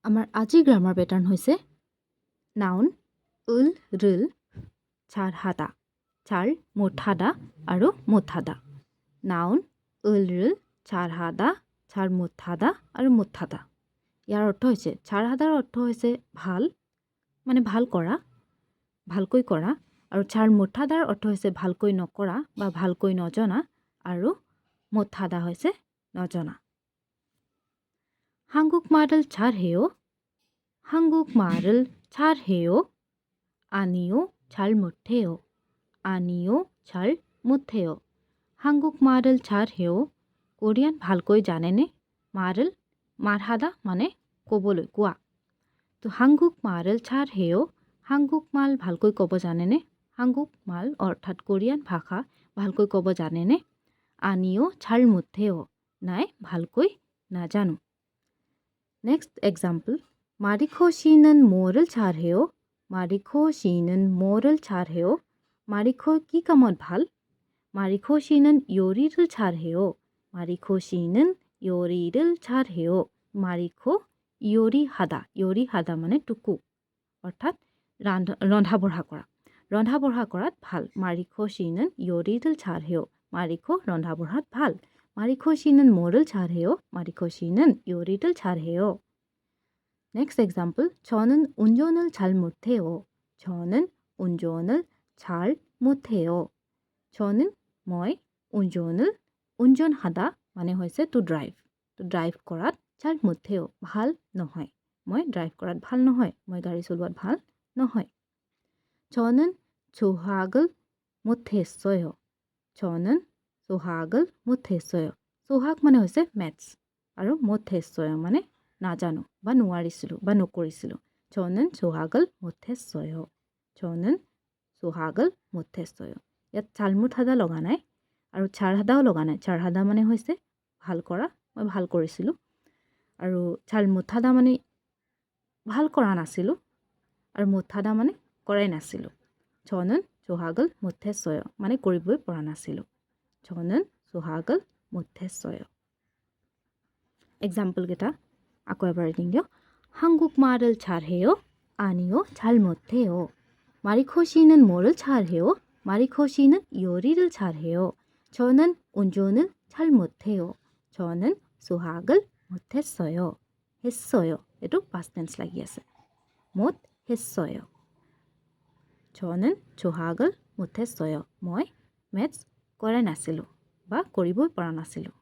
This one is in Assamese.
আমাৰ আজিৰ গ্ৰামাৰ পেটাৰ্ণ হৈছে নাউন উল ৰুল চাৰ হাদা চাৰ মুঠাদা আৰু মুঠাদা নাউন উল ৰুল চাৰ হাদা চাৰ মুঠাদা আৰু মুঠাদা ইয়াৰ অৰ্থ হৈছে চাৰ হাদাৰ অৰ্থ হৈছে ভাল মানে ভাল কৰা ভালকৈ কৰা আৰু চাৰ মুঠাদাৰ অৰ্থ হৈছে ভালকৈ নকৰা বা ভালকৈ নজনা আৰু মুঠাদা হৈছে নজনা 한국말을 잘해요. 한국말을 잘해요. 아니요, 잘 못해요. 아니요, 잘 못해요. 한국말을 잘해요. কোরিয়ান ভালকৈ জানেনে? 말을 말하다 মানে ক'বলৈ কোৱা। তো 한국말을 잘해요. 한국말 ভালকৈ ক'ব জানেনে? 한국말 অৰ্থাৎ কোৰিয়ান ভাষা ভালকৈ ক'ব জানেনে? 아니요, 잘 못해요. নাই ভালকৈ নাজানো। Next example. 마리코 씨는 뭐를 잘해요? 마리코 씨는 뭐를 잘해요? 마리코 কি কামত ভাল? 마리코 씨는 요리를 잘해요. 마리코 씨는 요리를 잘해요. 마리코 요리하다. 요리하다 মানে টুকু অর্থাৎ ৰন্ধা বঢ়া কৰা। ৰন্ধা বঢ়া কৰাত ভাল। 마리코 씨는 요리를 잘해요. 마리코 ৰন্ধা বঢ়াত ভাল। 마리코 씨는 뭐를 잘해요? 마리코 씨는 요리를 잘해요. Next example. 저는 운전을 잘 못해요. 저는 운전을 잘 못해요. 저는 মই 운전하다 মানে হৈছে to drive. to drive কৰাত 잘 못해요. ভাল নহয়। মই drive কৰাত ভাল নহয়। মই গাড়ী চলোৱাত ভাল নহয়। 저는 수학을 못했어요. 저는 수학을 못했어요. 수학 মানে হৈছে maths আৰু 못했어요 মানে 나자노 বা নোৱাৰিছিলোঁ বা নকৰিছিলোঁ 저는 수학을 못했어요. 저는 수학을 못했어요. ইয়াত 잘못하다 লগা নাই আৰু 잘하다ও লগা নাই 잘하다 মানে হৈছে ভাল কৰা মই ভাল কৰিছিলোঁ আৰু 잘못하다 মানে ভাল কৰা নাছিলোঁ আৰু 못하다 মানে কৰাই নাছিলোঁ 저는 수학을 못했어요 মানে কৰিবই পৰা নাছিলোঁ 저는 수학을 못했어요. example কেইটা আকৌ এবাৰ ৰিডিং দিওঁ 한국말을 잘해요? 아니요, 잘 못해요. 마리코 씨는 뭐를 잘해요? 마리코 씨는 요리를 잘해요. 저는 운전을 잘 못해요. 저는 수학을 못했어요. 했어요. 얘도 past tense লাগি আছে. 못했어요. 저는 수학을 못했어요. মই maths কৰা নাছিলোঁ বা কৰিবই পৰা নাছিলোঁ